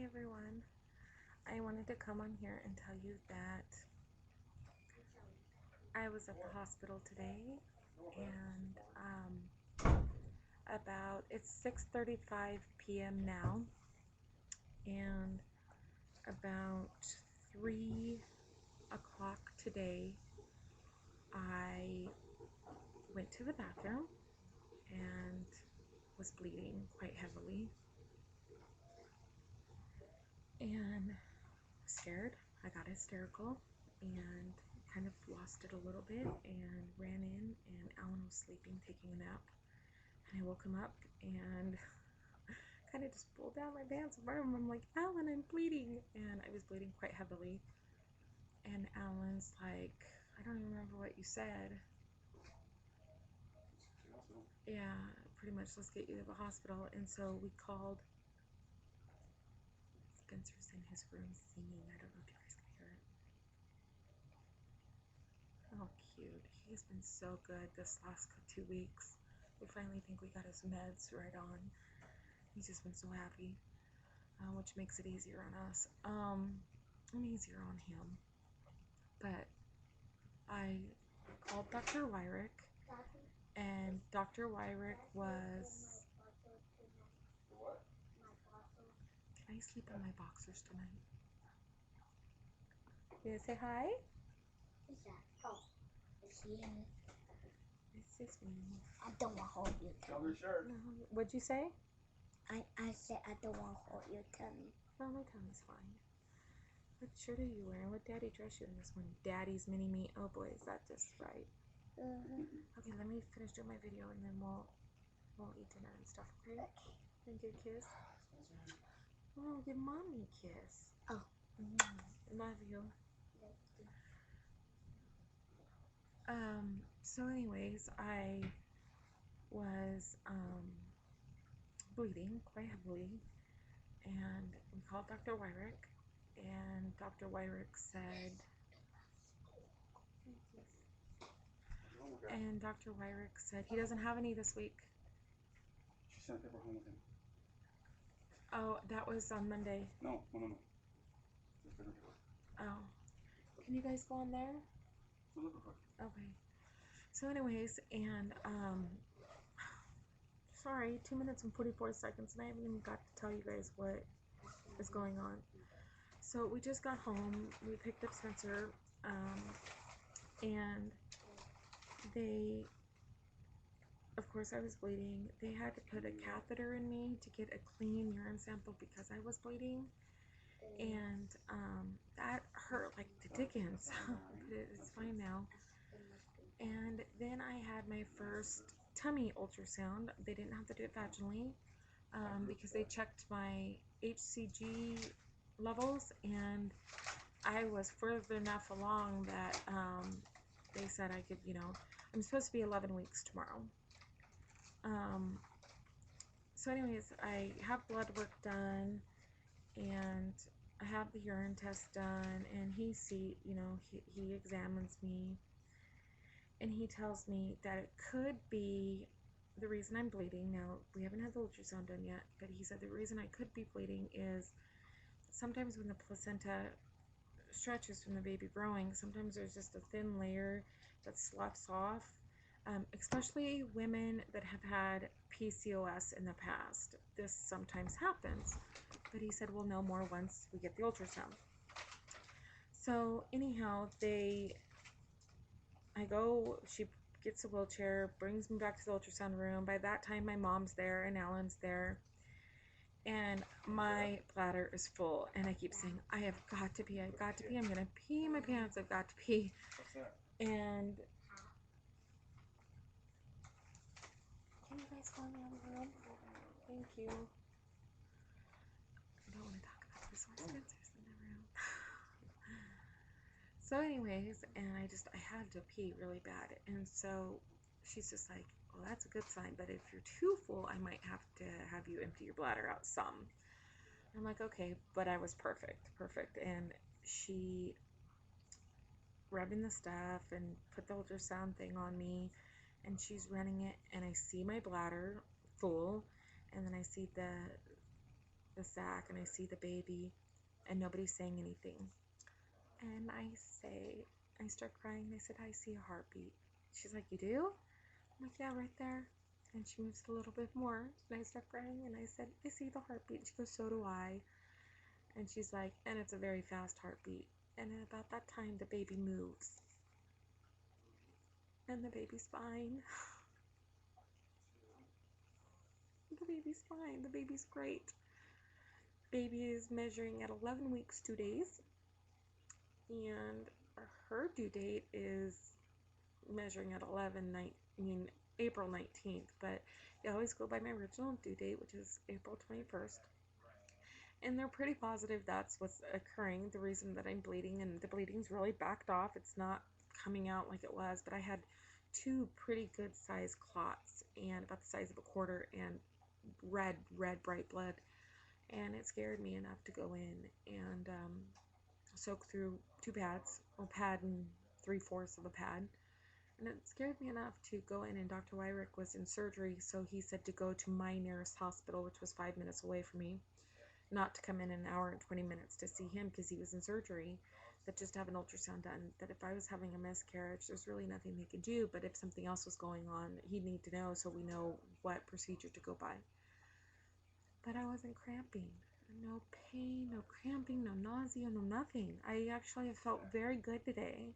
everyone. I wanted to come on here and tell you that I was at the hospital today and it's 6:35 p.m. now, and about 3 o'clock today I went to the bathroom and was bleeding quite heavily and was scared. I got hysterical and kind of lost it a little bit and ran in, and Alan was sleeping, taking a nap, and I woke him up and kind of just pulled down my pants. I'm like, Alan, I'm bleeding, and I was bleeding quite heavily, and Alan's like, I don't even remember what you said. Yeah, pretty much, let's get you to the hospital. And so we called. Spencer's in his room singing. I don't know if you guys can hear it. Oh, cute. He's been so good this last 2 weeks. We finally think we got his meds right on. He's just been so happy, which makes it easier on us, and easier on him. But I called Dr. Wyrick, and Dr. Wyrick was... Can I sleep in my boxers tonight? You gonna say hi? Who's that? Oh, it's you. It's just me. I don't want to hold your tummy. No. What'd you say? I said I don't want to hold your tummy. No, my tummy's fine. What shirt are you wearing? What daddy dress you in this one? Daddy's mini me. Oh boy, is that just right. Okay, let me finish doing my video and then we'll eat dinner and stuff, okay? And give a kiss. Oh, give mommy a kiss. Oh. Love you. So anyways, I was bleeding quite heavily, and we called Dr. Wyrick, and Dr. Wyrick said, he doesn't have any this week. She sent paper home with him. Oh, that was on Monday. No. Oh, can you guys go on there? Okay. So anyways, and sorry, 2 minutes and 44 seconds, and I haven't even got to tell you guys what is going on. So we just got home. We picked up Spencer, and they, of course, I was bleeding. They had to put a catheter in me to get a clean urine sample because I was bleeding, and that hurt like the dickens. But it's fine now. And then I had my first tummy ultrasound. They didn't have to do it vaginally because they checked my HCG levels, and I was further enough along that they said I could, I'm supposed to be 11 weeks tomorrow. So anyways, I have blood work done, and I have the urine test done, and he examines me, and he tells me that it could be the reason I'm bleeding. Now, we haven't had the ultrasound done yet, but he said the reason I could be bleeding is sometimes when the placenta stretches from the baby growing, sometimes there's just a thin layer that sloughs off, especially women that have had PCOS in the past. This sometimes happens, but he said we'll know more once we get the ultrasound. So anyhow, she gets a wheelchair, brings me back to the ultrasound room. By that time, my mom's there and Alan's there, and my bladder is full, and I keep saying, I have got to pee, I've got to pee, I'm gonna pee my pants, I've got to pee. What's that? And can you guys go in the other room? Thank you. I don't want to talk about this while Spencer's in the room. So anyways, and I had to pee really bad, and so she's just like, well, that's a good sign, but if you're too full, I might have to have you empty your bladder out some. I'm like, okay, but I was perfect, and she rubbed in the stuff and put the ultrasound thing on me, and she's running it, and I see my bladder full, and then I see the the sack and I see the baby and nobody's saying anything. And I start crying and I said, I see a heartbeat. She's like, you do? I'm like, yeah, right there. And she moves a little bit more and I start crying and I said, I see the heartbeat. She goes, so do I. And she's like, and it's a very fast heartbeat. And at about that time, the baby moves. And the baby's fine. The baby's fine. The baby's great. Baby is measuring at 11 weeks, 2 days. And her due date is measuring at April 19th. But I always go by my original due date, which is April 21st. And they're pretty positive that's what's occurring, the reason that I'm bleeding, and the bleeding's really backed off. It's not coming out like it was, but I had 2 pretty good sized clots and about the size of a quarter and red bright blood, and it scared me enough to go in and soak through 2 pads, a pad and 3/4 of a pad, and it scared me enough to go in, and Dr. Wyrick was in surgery, so he said to go to my nearest hospital, which was 5 minutes away from me, not to come in an hour and 20 minutes to see him because he was in surgery, but just to have an ultrasound done, that if I was having a miscarriage, there's really nothing they could do, but if something else was going on, he'd need to know so we know what procedure to go by. But I wasn't cramping. No pain, no cramping, no nausea, no nothing. I actually have felt very good today.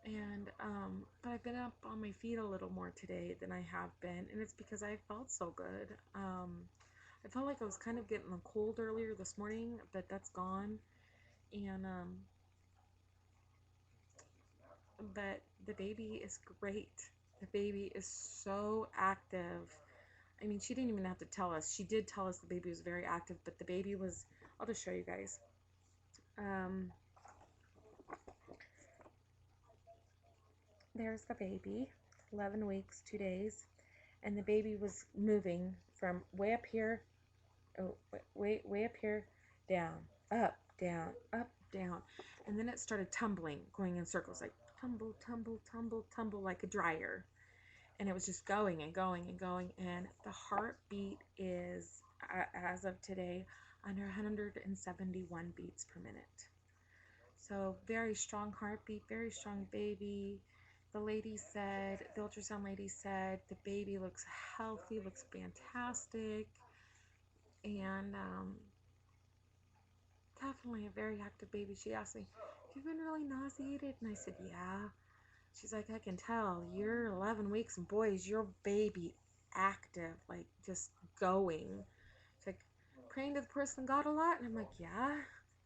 And, but I've been up on my feet a little more today than I have been, and it's because I felt so good. I felt like I was kind of getting a cold earlier this morning, but that's gone. And but the baby is great. The baby is so active. I mean, she didn't even have to tell us. She did tell us the baby was very active, but the baby was, I'll just show you guys. There's the baby, 11 weeks, 2 days, and the baby was moving from way up here, way up here, down, up, down, and then it started tumbling, going in circles, like tumble, tumble, tumble, tumble, like a dryer, and it was just going and going and going, and the heartbeat is, as of today, under 171 beats per minute. So very strong heartbeat, very strong baby. The ultrasound lady said the baby looks healthy, looks fantastic, and definitely a very active baby. She asked me, have you been really nauseated? And I said, yeah. She's like, I can tell. You're 11 weeks, and boy, is your baby active, like just going. She's like, praying to the person God a lot? And I'm like, yeah.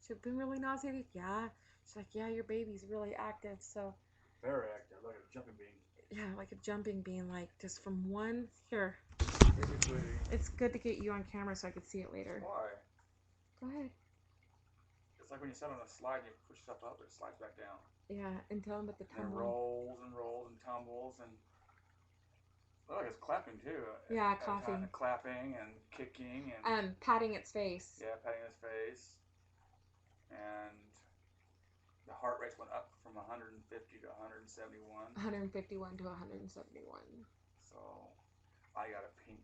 She's been really nauseated? Yeah. She's like, yeah, your baby's really active. So Very active, like a jumping bean. yeah, like a jumping bean, like just from one here. Basically, It's good to get you on camera so I could see it later. why? Go ahead. It's like when you sit on a slide and you push yourself up, it slides back down. Yeah, and tell them about the And it tumbling. rolls and rolls and tumbles and oh, it's clapping too. Yeah, clapping. Clapping and kicking and Patting its face. yeah, patting his face. And the heart rates went up from 150 to 171. 151 to 171. So I got a pink.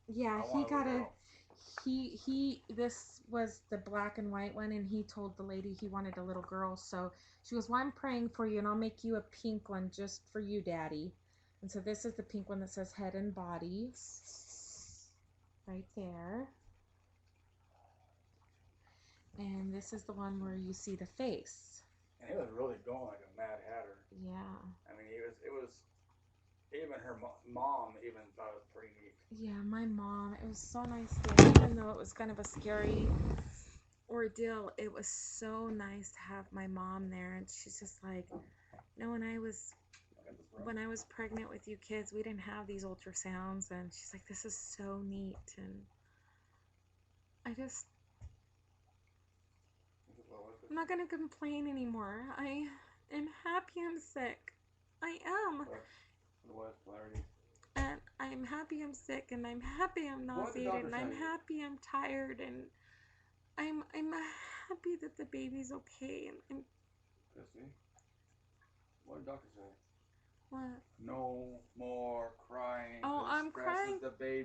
Yeah, he got a. This was the black and white one, and he told the lady he wanted a little girl. So she goes, well, I'm praying for you, and I'll make you a pink one just for you, Daddy. And so this is the pink one that says head and body. Right there. And this is the one where you see the face. And he was really going like a Mad Hatter. Yeah. I mean, it was even her mom even thought it was pretty neat. Yeah, my mom, it was so nice there, even though it was kind of a scary ordeal, it was so nice to have my mom there, and she's just like, you know, when I was pregnant with you kids, we didn't have these ultrasounds, and she's like, this is so neat, and I'm not gonna complain anymore. I am happy I'm sick. I am. What, Larry? And I'm happy I'm sick, and I'm happy I'm nauseated, and I'm happy I'm tired, and I'm happy that the baby's okay, and I'm. Christy, what did the doctor say? What? No more crying. Oh, I'm crying. The baby.